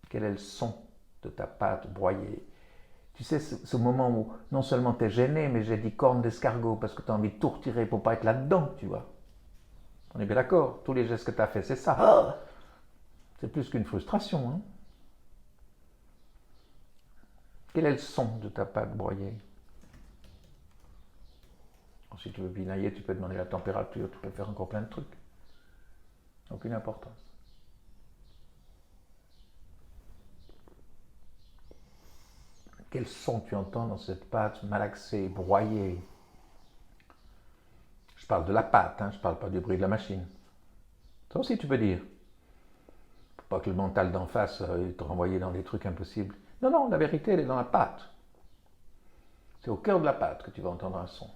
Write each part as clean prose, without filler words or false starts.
Quel est le son de ta pâte broyée? Tu sais, ce moment où non seulement tu es gêné, mais j'ai dit corne d'escargot parce que tu as envie de tout retirer pour pas être là-dedans, tu vois. On est bien d'accord, tous les gestes que tu as fait, c'est ça. Ah, c'est plus qu'une frustration. Hein. Quel est le son de ta pâte broyée? Si tu veux vinailler, tu peux demander la température, tu peux faire encore plein de trucs. Aucune importance. Quel son tu entends dans cette pâte malaxée, broyée? Je parle de la pâte, hein, je ne parle pas du bruit de la machine. Ça aussi tu peux dire. Faut pas que le mental d'en face te renvoie dans des trucs impossibles. Non, non, la vérité elle est dans la pâte. C'est au cœur de la pâte que tu vas entendre un son.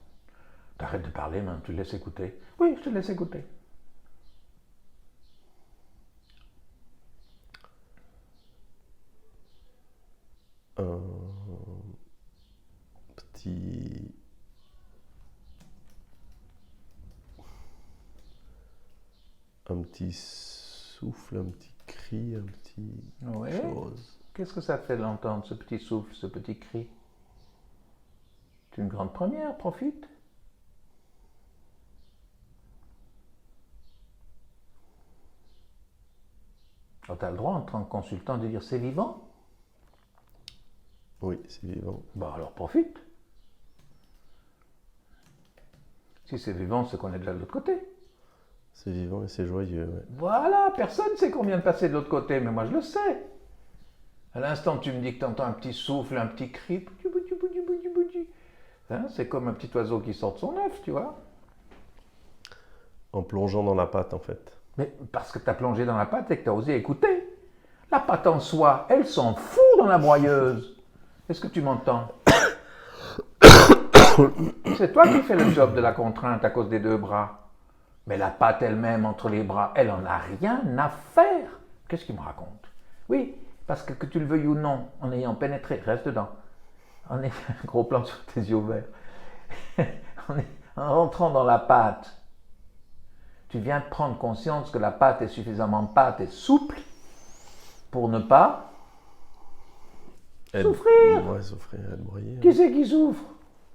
T'arrêtes de parler, man, tu le laisses écouter. Oui, je te laisse écouter. Un petit... Un petit souffle, un petit cri, un petit chose. Qu'est-ce que ça te fait de l'entendre, ce petit souffle, ce petit cri? C'est une grande première, profite. Tu as le droit, en tant que consultant, de dire c'est vivant. Oui, c'est vivant. Bah alors profite. Si c'est vivant, c'est qu'on est déjà de l'autre côté. C'est vivant et c'est joyeux, ouais. Voilà, personne ne sait qu'on vient de passer de l'autre côté, mais moi je le sais. À l'instant tu me dis que tu entends un petit souffle, un petit cri, hein, c'est comme un petit oiseau qui sort de son œuf, tu vois. En plongeant dans la pâte, en fait. Mais parce que tu as plongé dans la pâte et que tu as osé écouter. La pâte en soi, elle s'en fout dans la broyeuse. Est-ce que tu m'entends? C'est toi qui fais le job de la contrainte à cause des deux bras. Mais la pâte elle-même entre les bras, elle en a rien à faire. Qu'est-ce qu'il me raconte? Oui, parce que tu le veuilles ou non, en ayant pénétré, reste dedans. En ayant un gros plan sur tes yeux ouverts. En rentrant dans la pâte, tu viens de prendre conscience que la pâte est suffisamment pâte et souple pour ne pas souffrir. Ouais, souffrir, être broyé. Qui c'est qui souffre?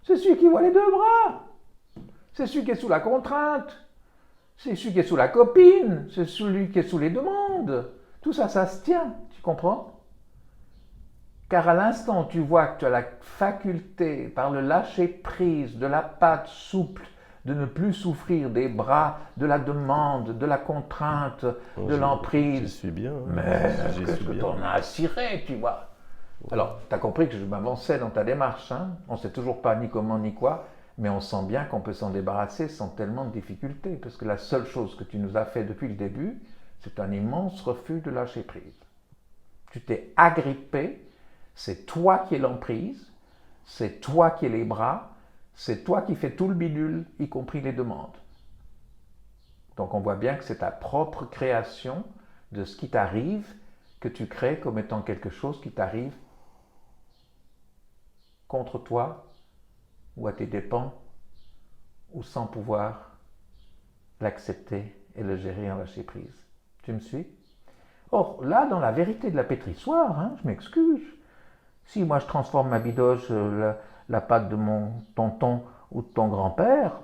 C'est celui qui voit les deux bras. C'est celui qui est sous la contrainte. C'est celui qui est sous la copine. C'est celui qui est sous les demandes. Tout ça, ça se tient. Tu comprends? Car à l'instant où tu vois que tu as la faculté, par le lâcher-prise de la pâte souple, de ne plus souffrir des bras, de la demande, de la contrainte, de l'emprise. Je suis bien. Hein. Mais qu'est-ce que t'en as à cirer, tu vois? Ouais. Alors, tu as compris que je m'avançais dans ta démarche. Hein? On ne sait toujours pas ni comment ni quoi, mais on sent bien qu'on peut s'en débarrasser sans tellement de difficultés. Parce que la seule chose que tu nous as fait depuis le début, c'est un immense refus de lâcher prise. Tu t'es agrippé, c'est toi qui es l'emprise, c'est toi qui es les bras, c'est toi qui fais tout le bidule, y compris les demandes. Donc on voit bien que c'est ta propre création de ce qui t'arrive que tu crées comme étant quelque chose qui t'arrive contre toi ou à tes dépens ou sans pouvoir l'accepter et le gérer en lâcher prise. Tu me suis? Or, là, dans la vérité de la pétrissoire, hein, je m'excuse. Si moi je transforme ma bidoche, la pâte de mon tonton ou de ton grand-père,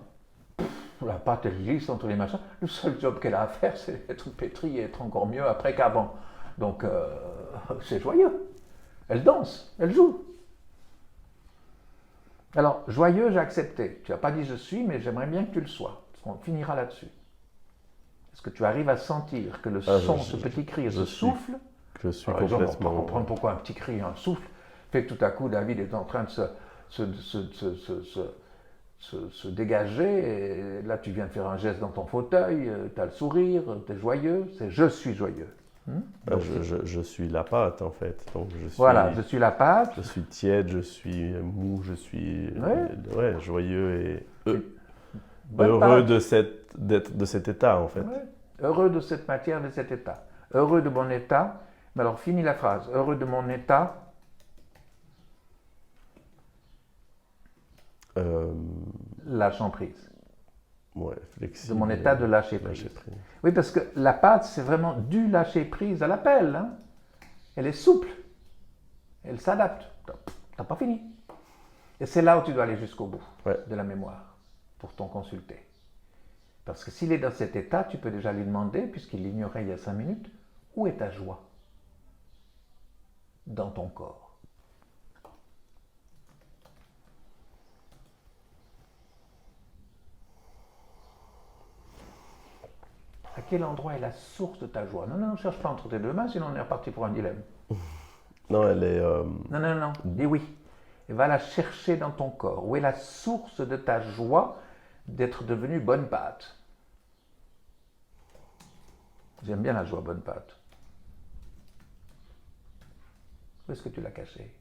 la pâte elle glisse entre les machins. Le seul job qu'elle a à faire, c'est être pétrie et être encore mieux après qu'avant. Donc, c'est joyeux. Elle danse, elle joue. Alors, joyeux, j'ai accepté. Tu n'as pas dit je suis, mais j'aimerais bien que tu le sois. On finira là-dessus. Est-ce que tu arrives à sentir que le son, ce petit cri, ce souffle, je suis complètement... On peut comprendre pourquoi un petit cri, un souffle, fait que tout à coup, David est en train de se dégager. Et là, tu viens de faire un geste dans ton fauteuil, tu as le sourire, tu es joyeux. C'est je suis joyeux. Je suis la pâte, en fait. Donc, voilà, je suis la pâte. Je suis tiède, je suis mou, je suis joyeux et heureux de cet état, en fait. Ouais. Heureux de cette matière, de cet état. Heureux de mon état. Mais alors, finis la phrase. Heureux de mon état. Lâchant prise. Ouais, flexible. De mon état de lâcher prise. Oui, parce que la pâte, c'est vraiment du lâcher prise à l'appel. Hein. Elle est souple. Elle s'adapte. T'as pas fini. Et c'est là où tu dois aller jusqu'au bout de la mémoire pour ton consulter. Parce que s'il est dans cet état, tu peux déjà lui demander, puisqu'il l'ignorait il y a 5 minutes, où est ta joie dans ton corps? À quel endroit est la source de ta joie? Non, ne cherche pas entre tes deux mains, sinon on est reparti pour un dilemme. Non, elle est... Non, dis oui. Et va la chercher dans ton corps. Où est la source de ta joie d'être devenu bonne pâte? J'aime bien la joie bonne pâte. Où est-ce que tu l'as cachée?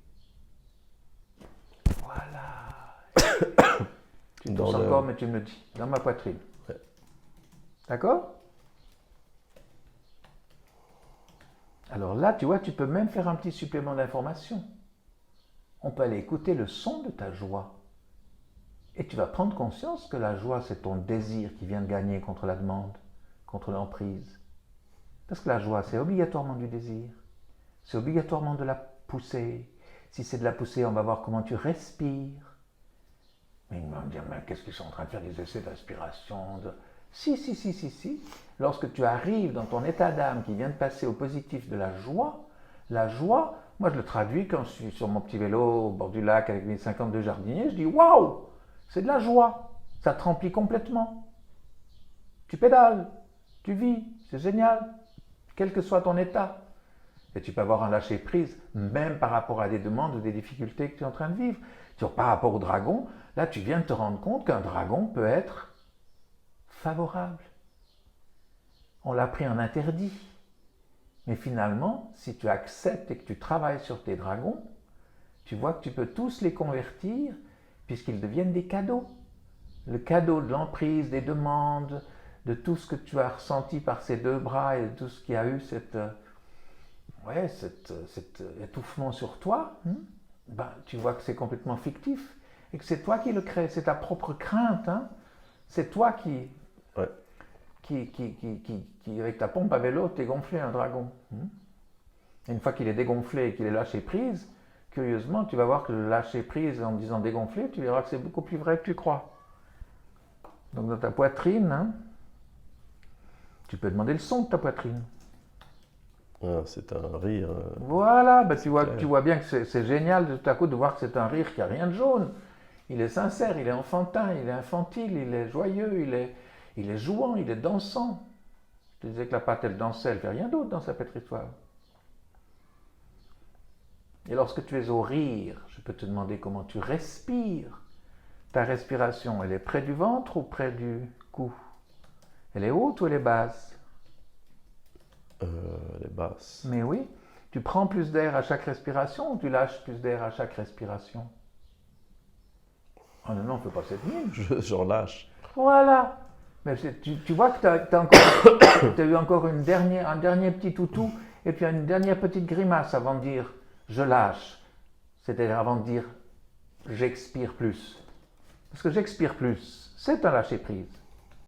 Voilà. Tu tousses encore, mais tu me le dis. Dans ma poitrine. Ouais. D'accord? Alors là, tu vois, tu peux même faire un petit supplément d'information. On peut aller écouter le son de ta joie. Et tu vas prendre conscience que la joie, c'est ton désir qui vient de gagner contre la demande, contre l'emprise. Parce que la joie, c'est obligatoirement du désir. C'est obligatoirement de la poussée. Si c'est de la poussée, on va voir comment tu respires. Mais ils vont me dire, mais qu'est-ce qu'ils sont en train de faire des essais de respiration Si. Lorsque tu arrives dans ton état d'âme qui vient de passer au positif de la joie, moi je le traduis quand je suis sur mon petit vélo au bord du lac avec mes 52 jardiniers, je dis waouh, c'est de la joie, ça te remplit complètement. Tu pédales, tu vis, c'est génial, quel que soit ton état. Et tu peux avoir un lâcher-prise, même par rapport à des demandes ou des difficultés que tu es en train de vivre. Par rapport au dragon, là tu viens de te rendre compte qu'un dragon peut être favorable. On l'a pris en interdit. Mais finalement, si tu acceptes et que tu travailles sur tes dragons, tu vois que tu peux tous les convertir puisqu'ils deviennent des cadeaux. Le cadeau de l'emprise, des demandes, de tout ce que tu as ressenti par ces deux bras et de tout ce qui a eu cet étouffement sur toi, tu vois que c'est complètement fictif et que c'est toi qui le crée, c'est ta propre crainte. C'est toi qui, avec ta pompe à vélo, t'es gonflé un dragon. Et une fois qu'il est dégonflé et qu'il est lâché prise, curieusement, tu vas voir que le lâcher prise en disant dégonflé, tu verras que c'est beaucoup plus vrai que tu crois. Donc dans ta poitrine, tu peux demander le son de ta poitrine. Ah, c'est un rire. Voilà, tu vois bien que c'est génial de tout à coup de voir que c'est un rire qui n'a rien de jaune. Il est sincère, il est enfantin, il est infantile, il est joyeux, il est jouant, il est dansant. Je te disais que la pâte, elle dansait, elle ne fait rien d'autre dans sa pétritoire. Et lorsque tu es au rire, je peux te demander comment tu respires. Ta respiration, elle est près du ventre ou près du cou? Elle est haute ou elle est basse? Elle est basse. Mais oui. Tu prends plus d'air à chaque respiration ou tu lâches plus d'air à chaque respiration? Oh non, on ne fait pas cette mine. J'en lâche. Voilà. Mais tu vois que tu as eu encore un dernier petit toutou et puis une dernière petite grimace avant de dire « je lâche ». C'est-à-dire avant de dire « j'expire plus ». Parce que j'expire plus, c'est un lâcher-prise.